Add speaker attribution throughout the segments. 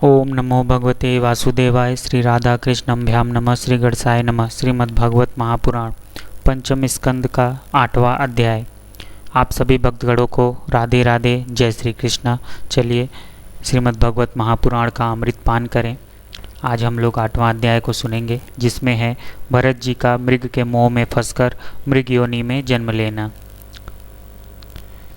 Speaker 1: ओम नमो भगवते वासुदेवाय। श्री राधा कृष्णभ्याम नमः। श्री गणसाय नमः। श्रीमद्भागवत महापुराण पंचम स्कंद का 8वां अध्याय। आप सभी भक्तगणों को राधे राधे, जय श्री कृष्ण। चलिए श्रीमद्भागवत महापुराण का अमृत पान करें। आज हम लोग 8वां अध्याय को सुनेंगे, जिसमें है भरत जी का मृग के मोह में फंसकर मृग योनि में जन्म लेना।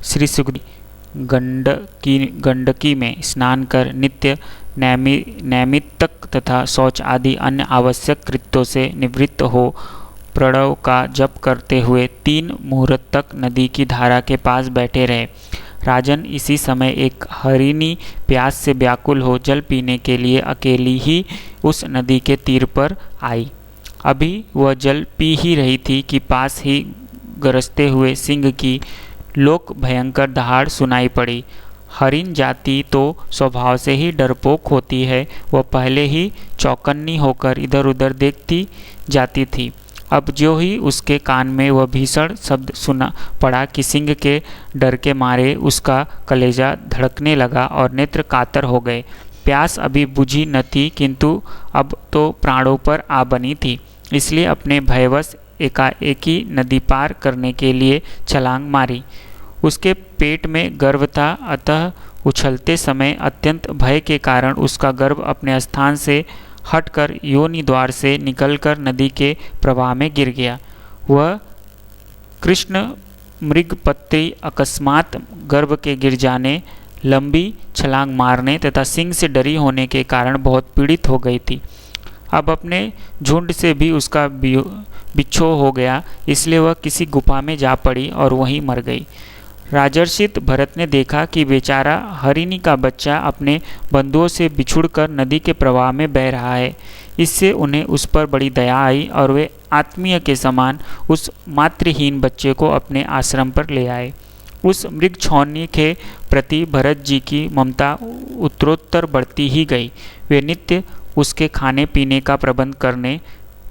Speaker 1: श्री सुग्रीव गंडकी में स्नान कर नित्य नैमित्तक तथा शौच आदि अन्य आवश्यक कृत्यों से निवृत्त हो प्रणव का जप करते हुए 3 मुहूर्त तक नदी की धारा के पास बैठे रहे। राजन, इसी समय एक हरिणी प्यास से व्याकुल हो जल पीने के लिए अकेली ही उस नदी के तीर पर आई। अभी वह जल पी ही रही थी कि पास ही गरजते हुए सिंह की लोक भयंकर दहाड़ सुनाई पड़ी। हरिण जाति तो स्वभाव से ही डरपोक होती है। वह पहले ही चौकन्नी होकर इधर उधर देखती जाती थी। अब जो ही उसके कान में वह भीषण शब्द सुना पड़ा कि सिंह के डर के मारे उसका कलेजा धड़कने लगा और नेत्र कातर हो गए। प्यास अभी बुझी न थी, किंतु अब तो प्राणों पर आ बनी थी। इसलिए अपने भयवश एकाएकी नदी पार करने के लिए छलांग मारी। उसके पेट में गर्भ था, अतः उछलते समय अत्यंत भय के कारण उसका गर्भ अपने स्थान से हटकर योनि द्वार से निकलकर नदी के प्रवाह में गिर गया। वह कृष्ण मृगपत्री अकस्मात गर्भ के गिर जाने, लंबी छलांग मारने तथा सिंह से डरी होने के कारण बहुत पीड़ित हो गई थी। अब अपने झुंड से भी उसका बिच्छो हो गया, इसलिए वह किसी गुफा में जा पड़ी और वहीं मर गई। राजर्षित भरत ने देखा कि बेचारा हरिणी का बच्चा अपने बंधुओं से बिछुड़कर नदी के प्रवाह में बह रहा है। इससे उन्हें उस पर बड़ी दया आई और वे आत्मीय के समान उस मातृहीन बच्चे को अपने आश्रम पर ले आए। उस मृग छौनी के प्रति भरत जी की ममता उत्तरोत्तर बढ़ती ही गई। वे नित्य उसके खाने पीने का प्रबंध करने,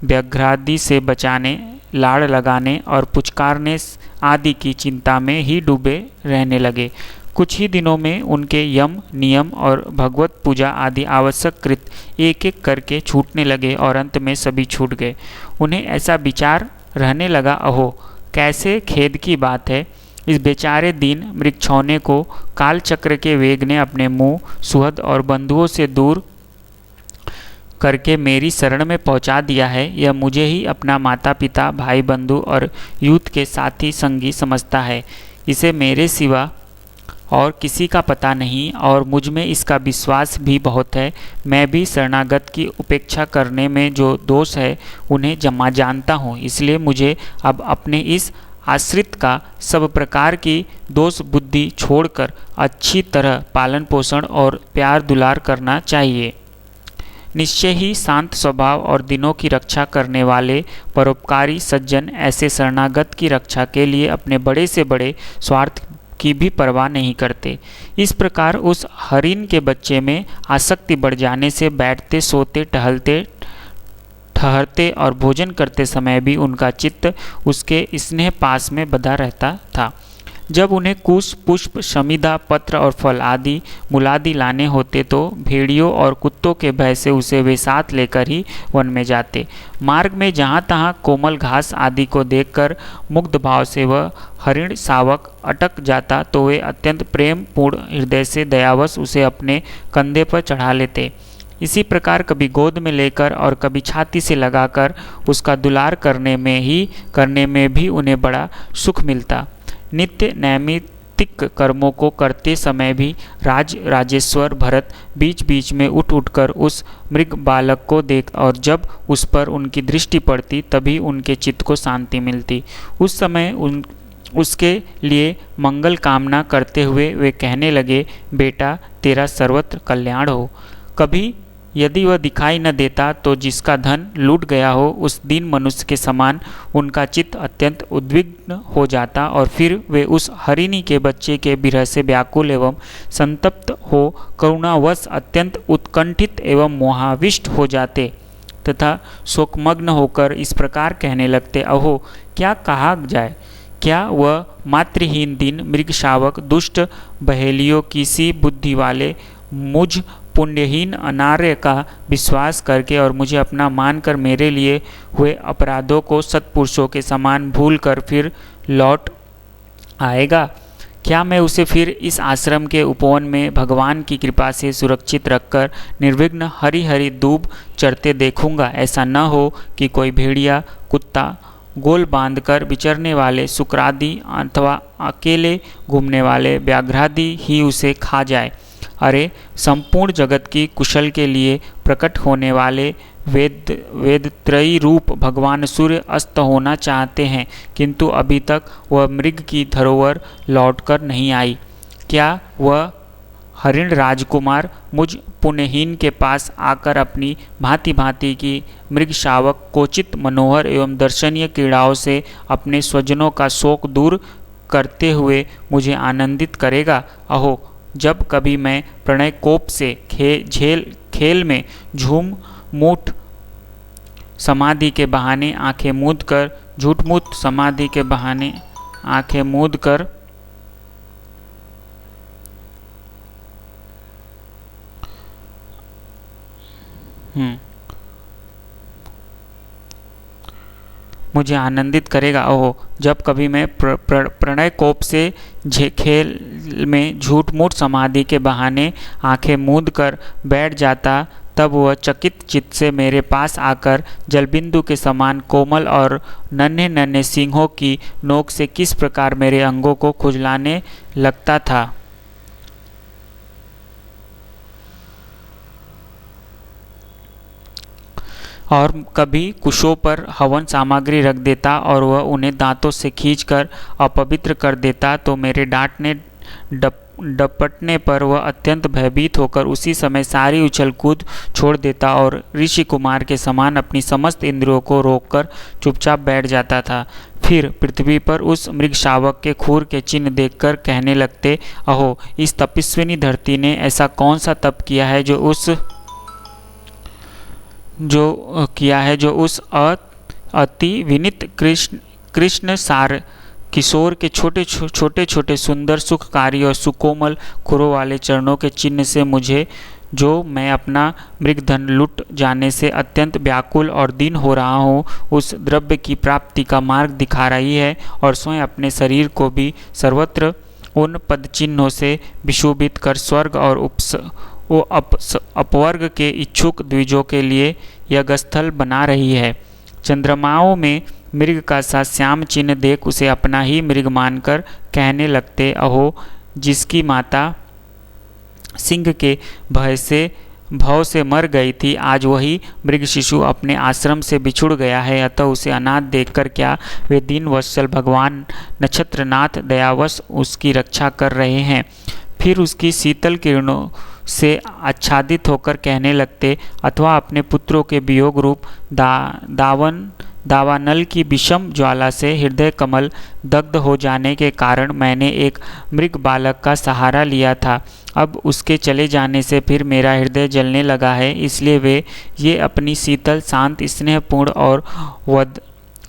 Speaker 1: व्याघ्रादि से बचाने, लाड़ लगाने और पुचकारने आदि की चिंता में ही डूबे रहने लगे। कुछ ही दिनों में उनके यम, नियम और भगवत पूजा आदि आवश्यक कृत्य एक एक करके छूटने लगे और अंत में सभी छूट गए। उन्हें ऐसा विचार रहने लगा, अहो कैसे खेद की बात है, इस बेचारे दीन मृगछौने को कालचक्र के वेग ने अपने मुंह, सुहद और बंधुओं से दूर करके मेरी शरण में पहुंचा दिया है। यह मुझे ही अपना माता पिता, भाई बंधु और यूथ के साथी संगी समझता है। इसे मेरे सिवा और किसी का पता नहीं और मुझ में इसका विश्वास भी बहुत है। मैं भी शरणागत की उपेक्षा करने में जो दोष है उन्हें जमा जानता हूँ। इसलिए मुझे अब अपने इस आश्रित का सब प्रकार की दोष बुद्धि छोड़कर अच्छी तरह पालन पोषण और प्यार दुलार करना चाहिए। निश्चय ही शांत स्वभाव और दिनों की रक्षा करने वाले परोपकारी सज्जन ऐसे शरणागत की रक्षा के लिए अपने बड़े से बड़े स्वार्थ की भी परवाह नहीं करते। इस प्रकार उस हरिण के बच्चे में आसक्ति बढ़ जाने से बैठते, सोते, टहलते, ठहरते और भोजन करते समय भी उनका चित्त उसके स्नेह पास में बधा रहता था। जब उन्हें कुश, पुष्प, शमीदा, पत्र और फल आदि मुलादि लाने होते तो भेड़ियों और कुत्तों के भय से उसे वे साथ लेकर ही वन में जाते। मार्ग में जहाँ तहाँ कोमल घास आदि को देखकर मुग्ध भाव से वह हरिण शावक अटक जाता तो वे अत्यंत प्रेम पूर्ण हृदय से दयावश उसे अपने कंधे पर चढ़ा लेते। इसी प्रकार कभी गोद में लेकर और कभी छाती से लगाकर उसका दुलार करने में भी उन्हें बड़ा सुख मिलता। नित्य नैमित्तिक कर्मों को करते समय भी राजेश्वर भरत बीच बीच में उठ उठकर उस मृग बालक को देख और जब उस पर उनकी दृष्टि पड़ती तभी उनके चित्त को शांति मिलती। उस समय उसके लिए मंगल कामना करते हुए वे कहने लगे, बेटा तेरा सर्वत्र कल्याण हो। कभी यदि वह दिखाई न देता तो जिसका धन लूट गया हो उस दीन मनुष्य के समान उनका चित्त अत्यंत उद्विग्न हो जाता और फिर वे उस हरिणी के बच्चे के विरह से व्याकुल एवं संतप्त हो करुणावश अत्यंत उत्कंठित एवं मोहाविष्ट हो जाते तथा शोकमग्न होकर इस प्रकार कहने लगते, अहो क्या कहा जाए, क्या वह मातृहीन दीन मृग शावक दुष्ट बहेलियों की सी बुद्धि वाले मुझ पुण्यहीन अनार्य का विश्वास करके और मुझे अपना मानकर मेरे लिए हुए अपराधों को सत्पुरुषों के समान भूलकर फिर लौट आएगा? क्या मैं उसे फिर इस आश्रम के उपवन में भगवान की कृपा से सुरक्षित रखकर निर्विघ्न हरी हरी दूब चरते देखूंगा? ऐसा न हो कि कोई भेड़िया, कुत्ता, गोल बांधकर विचरने वाले शुक्रादि अथवा अकेले घूमने वाले व्याघ्रादि ही उसे खा जाए। अरे, संपूर्ण जगत की कुशल के लिए प्रकट होने वाले वेदत्रयी रूप भगवान सूर्य अस्त होना चाहते हैं, किंतु अभी तक वह मृग की धरोहर लौटकर नहीं आई। क्या वह हरिण राजकुमार मुझ पुण्यहीन के पास आकर अपनी भांति भांति की मृग शावक कोचित मनोहर एवं दर्शनीय क्रीड़ाओं से अपने स्वजनों का शोक दूर करते हुए मुझे आनंदित करेगा? अहो, जब कभी मैं प्रणय कोप से खेल में झूम मूठ समाधि के बहाने आंखें मूंद कर झूठमूठ समाधि के बहाने आंखें मूंद कर मुझे आनंदित करेगा। ओहो, जब कभी मैं प्रणय कोप से खेल में झूठ-मूठ समाधि के बहाने आंखें मूंद कर बैठ जाता, तब वह चकित चित्त से मेरे पास आकर जलबिंदु के समान कोमल और नन्हे नन्हे सींगों की नोक से किस प्रकार मेरे अंगों को खुजलाने लगता था। और कभी कुशों पर हवन सामग्री रख देता और वह उन्हें दांतों से खींचकर अपवित्र कर देता, तो मेरे डांटने डपटने पर वह अत्यंत भयभीत होकर उसी समय सारी उछल कूद छोड़ देता और ऋषि कुमार के समान अपनी समस्त इंद्रियों को रोककर चुपचाप बैठ जाता था। फिर पृथ्वी पर उस मृग शावक के खूर के चिन्ह देखकर कहने लगते, अहो, इस तपस्विनी धरती ने ऐसा कौन सा तप किया है जो उस अति विनीत कृष्ण सार किशोर के छोटे छोटे सुंदर सुखकारी और सुकोमल खुरों वाले चरणों के चिन्ह से मुझे, जो मैं अपना मृगधन लुट जाने से अत्यंत व्याकुल और दीन हो रहा हूँ, उस द्रव्य की प्राप्ति का मार्ग दिखा रही है और स्वयं अपने शरीर को भी सर्वत्र उन पद चिन्हों से विशोभित कर स्वर्ग और अपवर्ग के इच्छुक द्विजों के लिए यज्ञस्थल बना रही है। चंद्रमाओं में मृग का सा श्याम चिन्ह देख उसे अपना ही मृग मानकर कहने लगते, अहो, जिसकी माता सिंह के भव से मर गई थी, आज वही मृग शिशु अपने आश्रम से बिछुड़ गया है, अतः उसे अनाथ देखकर क्या वे दीन वत्सल भगवान नक्षत्रनाथ दयावश उसकी रक्षा कर रहे हैं। फिर उसकी शीतल किरणों से आच्छादित होकर कहने लगते, अथवा अपने पुत्रों के वियोग रूप दावानल की विषम ज्वाला से हृदय कमल दग्ध हो जाने के कारण मैंने एक मृग बालक का सहारा लिया था। अब उसके चले जाने से फिर मेरा हृदय जलने लगा है, इसलिए ये अपनी शीतल शांत स्नेहपूर्ण और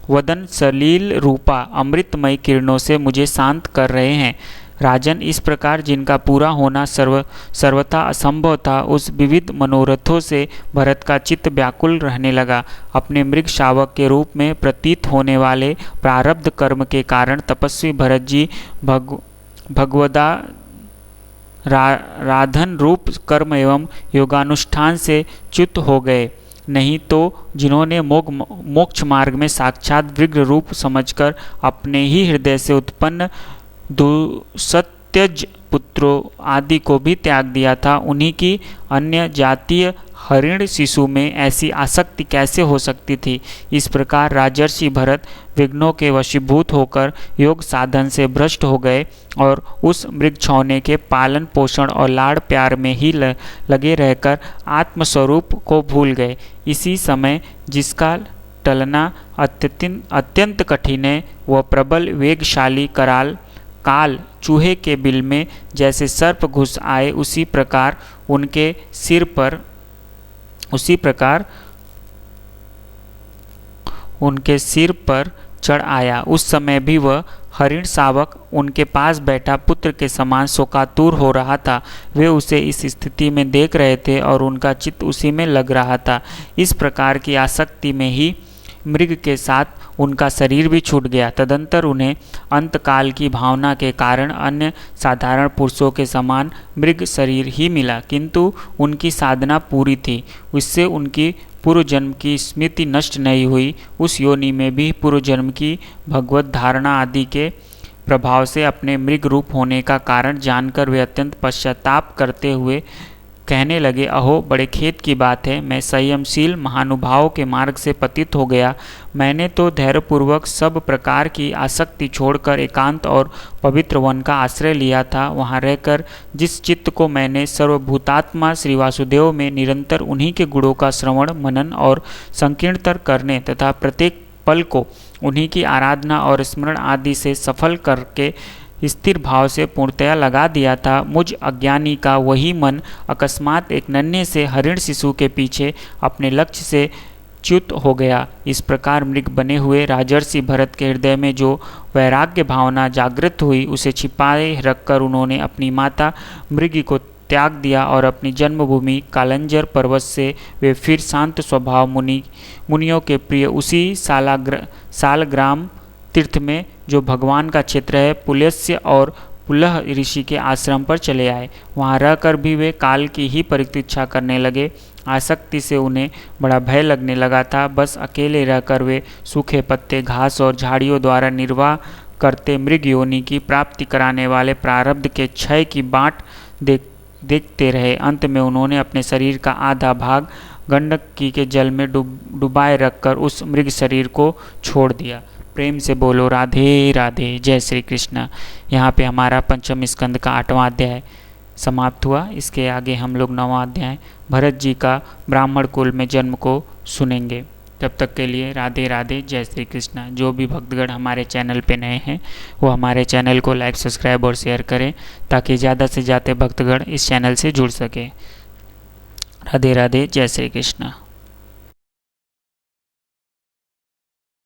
Speaker 1: वदन सलील रूपा अमृतमय किरणों से मुझे शांत कर रहे हैं। राजन, इस प्रकार जिनका पूरा होना सर्वथा असंभव था, उस विविध मनोरथों से भरत का चित्त व्याकुल रहने लगा। अपने मृग शावक के रूप में प्रतीत होने वाले प्रारब्ध कर्म के कारण तपस्वी भरत जी भगवदा राधन रूप कर्म एवं योगानुष्ठान से च्युत हो गए। नहीं तो जिन्होंने मोक्ष मार्ग में साक्षात विग्रह रूप समझकर अपने ही हृदय से उत्पन्न दुसत्यज पुत्रों आदि को भी त्याग दिया था, उन्हीं की अन्य जातीय हरिण शिशु में ऐसी आसक्ति कैसे हो सकती थी। इस प्रकार राजर्षि भरत विघ्नों के वशीभूत होकर योग साधन से भ्रष्ट हो गए और उस मृग छौने के पालन पोषण और लाड़ प्यार में ही लगे रहकर आत्मस्वरूप को भूल गए। इसी समय जिसका टलना अत्यंत कठिन है, वह प्रबल वेगशाली काल चूहे के बिल में जैसे सर्प घुस आए, उसी प्रकार उनके सिर पर चढ़ आया। उस समय भी वह हरिण शावक उनके पास बैठा पुत्र के समान शोकातुर हो रहा था। वे उसे इस स्थिति में देख रहे थे और उनका चित्त उसी में लग रहा था। इस प्रकार की आसक्ति में ही मृग के साथ उनका शरीर भी छूट गया। तदंतर उन्हें अंतकाल की भावना के कारण अन्य साधारण पुरुषों के समान मृग शरीर ही मिला, किंतु उनकी साधना पूरी थी। उससे उनकी पूर्व जन्म की स्मृति नष्ट नहीं हुई। उस योनि में भी पूर्व जन्म की भगवत धारणा आदि के प्रभाव से अपने मृग रूप होने का कारण जानकर वे अत्यंत पश्चाताप करते हुए कहने लगे, अहो बड़े खेद की बात है, मैं संयमशील महानुभावों के मार्ग से पतित हो गया। मैंने तो धैर्यपूर्वक सब प्रकार की आसक्ति छोड़कर एकांत और पवित्र वन का आश्रय लिया था। वहाँ रहकर जिस चित्त को मैंने सर्वभूतात्मा श्री वासुदेव में निरंतर उन्हीं के गुणों का श्रवण मनन और संकीर्णतर करने तथा प्रत्येक पल को उन्हीं की आराधना और स्मरण आदि से सफल करके स्थिर भाव से पूर्णतया लगा दिया था, मुझ अज्ञानी का वही मन अकस्मात एक नन्हे से हरिण शिशु के पीछे अपने लक्ष्य से च्युत हो गया। इस प्रकार मृग बने हुए राजर्षि भरत के हृदय में जो वैराग्य भावना जागृत हुई, उसे छिपाए रखकर उन्होंने अपनी माता मृगी को त्याग दिया और अपनी जन्मभूमि कालंजर पर्वत से वे फिर शांत स्वभाव मुनियों के प्रिय उसी सालग्राम तीर्थ में, जो भगवान का क्षेत्र है, पुलस्त्य और पुलह ऋषि के आश्रम पर चले आए। वहाँ रहकर भी वे काल की ही प्रतीक्षा करने लगे। आसक्ति से उन्हें बड़ा भय लगने लगा था। बस अकेले रहकर वे सूखे पत्ते, घास और झाड़ियों द्वारा निर्वाह करते मृग योनि की प्राप्ति कराने वाले प्रारब्ध के क्षय की बाट देखते रहे। अंत में उन्होंने अपने शरीर का आधा भाग गंडकी के जल में डुबाए रखकर उस मृग शरीर को छोड़ दिया। प्रेम से बोलो राधे राधे, जय श्री कृष्ण। यहाँ पे हमारा पंचम स्कंद का 8वां अध्याय समाप्त हुआ। इसके आगे हम लोग 9वां अध्याय भरत जी का ब्राह्मण कुल में जन्म को सुनेंगे। तब तक के लिए राधे राधे, जय श्री कृष्ण। जो भी भक्तगण हमारे चैनल पे नए हैं वो हमारे चैनल को लाइक, सब्सक्राइब और शेयर करें ताकि ज़्यादा से ज़्यादा भक्तगण इस चैनल से जुड़ सके। राधे राधे, जय श्री कृष्ण।